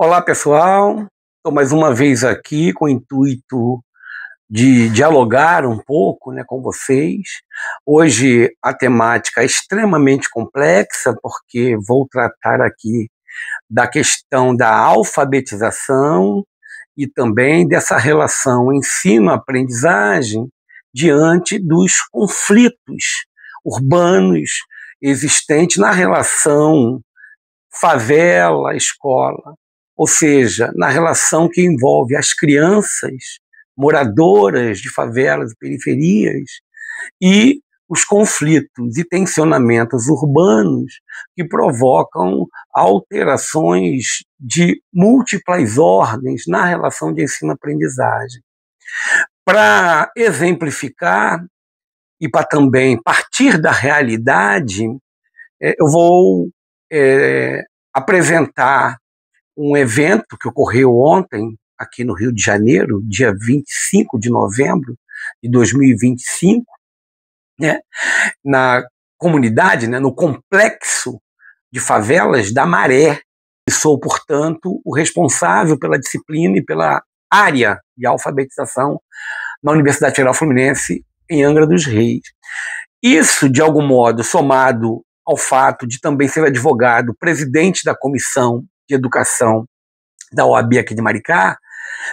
Olá, pessoal. Estou mais uma vez aqui com o intuito de dialogar um pouco, com vocês. Hoje a temática é extremamente complexa, porque vou tratar aqui da questão da alfabetização e também dessa relação ensino-aprendizagem diante dos conflitos urbanos existentes na relação favela-escola, ou seja, na relação que envolve as crianças moradoras de favelas e periferias e os conflitos e tensionamentos urbanos que provocam alterações de múltiplas ordens na relação de ensino-aprendizagem. Para exemplificar e para também partir da realidade, eu vou apresentar um evento que ocorreu ontem aqui no Rio de Janeiro, dia 25 de novembro de 2025, na comunidade, no complexo de favelas da Maré. E sou, portanto, o responsável pela disciplina e pela área de alfabetização na Universidade Federal Fluminense, em Angra dos Reis. Isso, de algum modo, somado ao fato de também ser advogado, presidente da Comissão de Educação da OAB aqui de Maricá,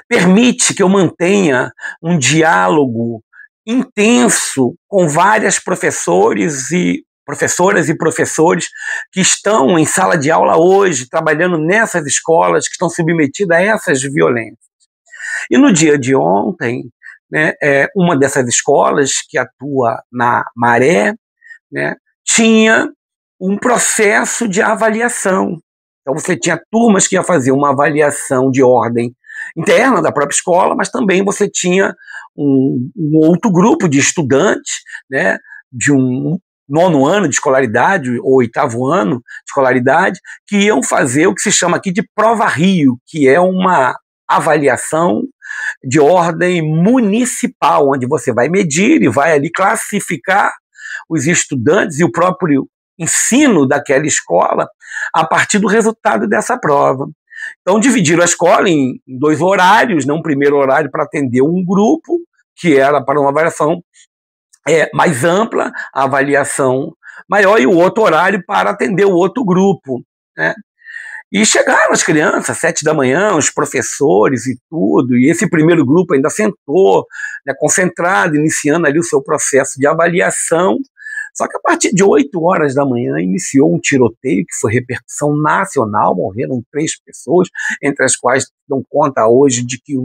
permite que eu mantenha um diálogo intenso com várias professoras e professores que estão em sala de aula hoje, trabalhando nessas escolas que estão submetidas a essas violências. E no dia de ontem, uma dessas escolas que atua na Maré, tinha um processo de avaliação. Então você tinha turmas que iam fazer uma avaliação de ordem interna da própria escola, mas também você tinha um outro grupo de estudantes, de um 9º ano de escolaridade ou 8º ano de escolaridade, que iam fazer o que se chama aqui de prova Rio, que é uma avaliação de ordem municipal, onde você vai medir e vai ali classificar os estudantes e o próprio ensino daquela escola a partir do resultado dessa prova. Então, dividiram a escola em 2 horários, um primeiro horário para atender um grupo, que era para uma avaliação mais ampla, a avaliação maior, e o outro horário para atender o outro grupo. E chegaram as crianças, às 7 da manhã, os professores e tudo, e esse primeiro grupo ainda sentou, concentrado, iniciando ali o seu processo de avaliação. Só que a partir de 8 horas da manhã iniciou um tiroteio que foi repercussão nacional, morreram 3 pessoas, entre as quais dão conta hoje de que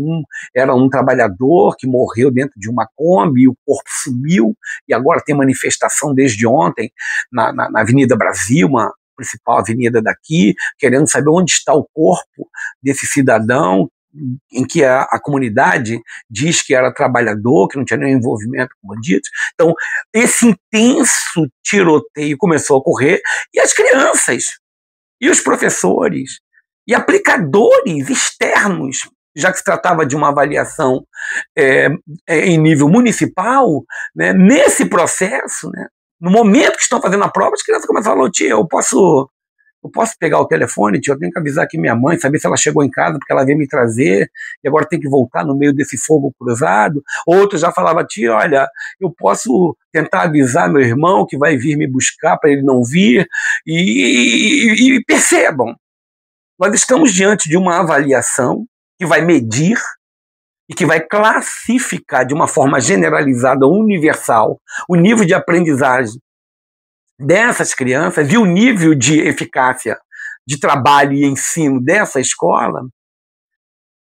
era um trabalhador que morreu dentro de uma Kombi, e o corpo sumiu, e agora tem manifestação desde ontem na Avenida Brasil, uma principal avenida daqui, querendo saber onde está o corpo desse cidadão, em que a comunidade diz que era trabalhador, que não tinha nenhum envolvimento com bandidos. Então, esse intenso tiroteio começou a ocorrer, e as crianças, e os professores, e aplicadores externos, já que se tratava de uma avaliação em nível municipal, nesse processo, no momento que estão fazendo a prova, as crianças começam a falar: tia, eu posso pegar o telefone, tio, eu tenho que avisar aqui minha mãe, saber se ela chegou em casa, porque ela veio me trazer, e agora tem que voltar no meio desse fogo cruzado. Outro já falava: tia, olha, eu posso tentar avisar meu irmão que vai vir me buscar para ele não vir. E percebam, nós estamos diante de uma avaliação que vai medir e que vai classificar de uma forma generalizada, universal, o nível de aprendizagem dessas crianças e o nível de eficácia de trabalho e ensino dessa escola.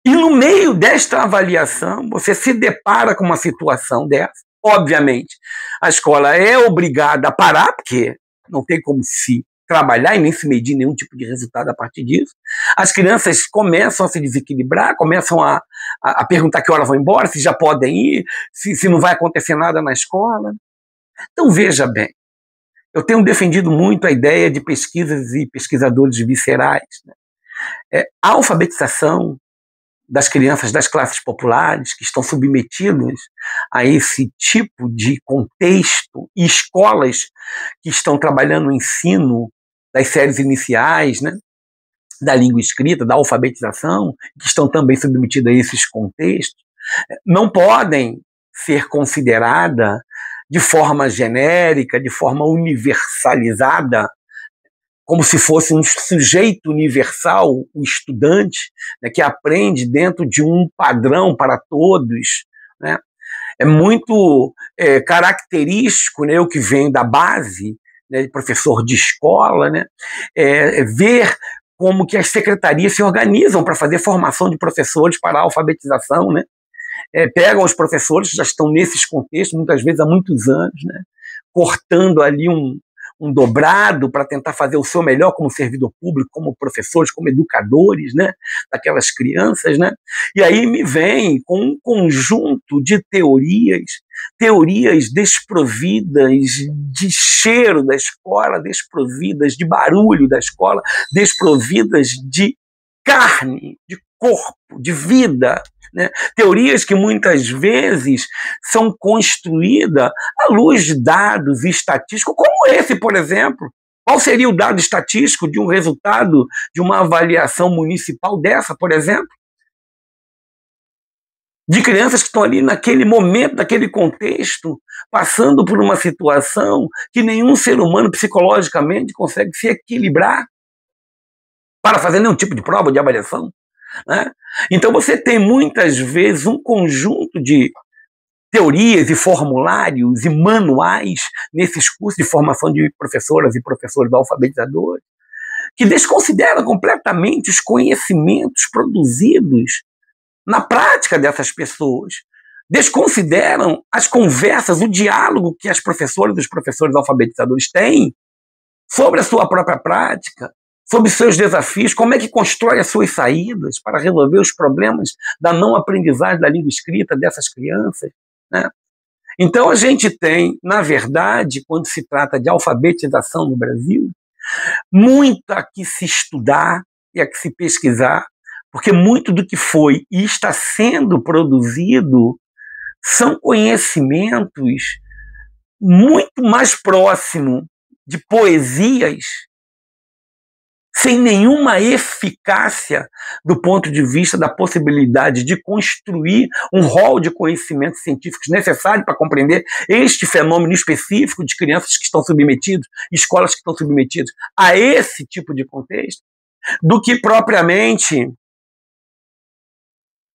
E no meio desta avaliação, você se depara com uma situação dessa. Obviamente, a escola é obrigada a parar, porque não tem como se trabalhar e nem se medir nenhum tipo de resultado a partir disso. As crianças começam a se desequilibrar, começam a perguntar que hora vão embora, se já podem ir, se não vai acontecer nada na escola. Então, veja bem, eu tenho defendido muito a ideia de pesquisas e pesquisadores viscerais. A alfabetização das crianças das classes populares que estão submetidas a esse tipo de contexto, e escolas que estão trabalhando o ensino das séries iniciais, da língua escrita, da alfabetização, que estão também submetidas a esses contextos, não podem ser consideradas de forma genérica, de forma universalizada, como se fosse um sujeito universal, o estudante, né, que aprende dentro de um padrão para todos, né? É muito característico, né, eu que venho da base, né, professor de escola, né, ver como que as secretarias se organizam para fazer formação de professores para a alfabetização, né? Pegam os professores que já estão nesses contextos, muitas vezes há muitos anos, né, cortando ali um dobrado para tentar fazer o seu melhor como servidor público, como professores, como educadores, né, daquelas crianças, né? E aí me vem com um conjunto de teorias desprovidas de cheiro da escola, desprovidas de barulho da escola, desprovidas de carne, de corpo, de vida, né? Teorias que muitas vezes são construídas à luz de dados estatísticos, como esse, por exemplo. Qual seria o dado estatístico de um resultado de uma avaliação municipal dessa, por exemplo? De crianças que estão ali naquele momento, naquele contexto, passando por uma situação que nenhum ser humano psicologicamente consegue se equilibrar para fazer nenhum tipo de prova, de avaliação, né? Então você tem muitas vezes um conjunto de teorias e formulários e manuais nesses cursos de formação de professoras e professores alfabetizadores que desconsideram completamente os conhecimentos produzidos na prática dessas pessoas, desconsideram as conversas, o diálogo que as professoras e os professores alfabetizadores têm sobre a sua própria prática, sobre seus desafios, como é que constrói as suas saídas para resolver os problemas da não aprendizagem da língua escrita dessas crianças, né? Então a gente tem, na verdade, quando se trata de alfabetização no Brasil, muito a que se estudar e a que se pesquisar, porque muito do que foi e está sendo produzido são conhecimentos muito mais próximos de poesias, sem nenhuma eficácia do ponto de vista da possibilidade de construir um rol de conhecimentos científicos necessário para compreender este fenômeno específico de crianças que estão submetidas, escolas que estão submetidas a esse tipo de contexto, do que propriamente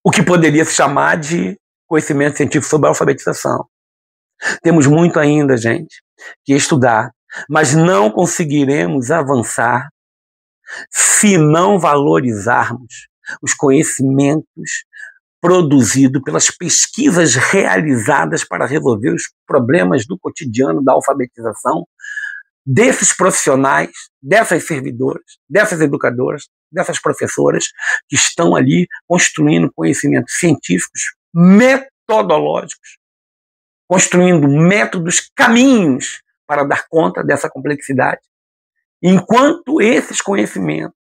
o que poderia se chamar de conhecimento científico sobre a alfabetização. Temos muito ainda, gente, que estudar, mas não conseguiremos avançar se não valorizarmos os conhecimentos produzidos pelas pesquisas realizadas para resolver os problemas do cotidiano da alfabetização desses profissionais, dessas servidoras, dessas educadoras, dessas professoras que estão ali construindo conhecimentos científicos, metodológicos, construindo métodos, caminhos para dar conta dessa complexidade. Enquanto esses conhecimentos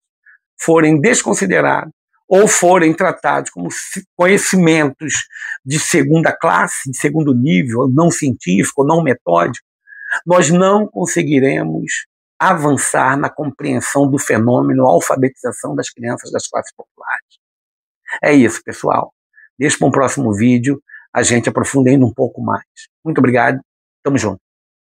forem desconsiderados ou forem tratados como conhecimentos de segunda classe, de segundo nível, não científico, não metódico, nós não conseguiremos avançar na compreensão do fenômeno alfabetização das crianças das classes populares. É isso, pessoal. Deixa para um próximo vídeo a gente aprofunda ainda um pouco mais. Muito obrigado. Tamo junto.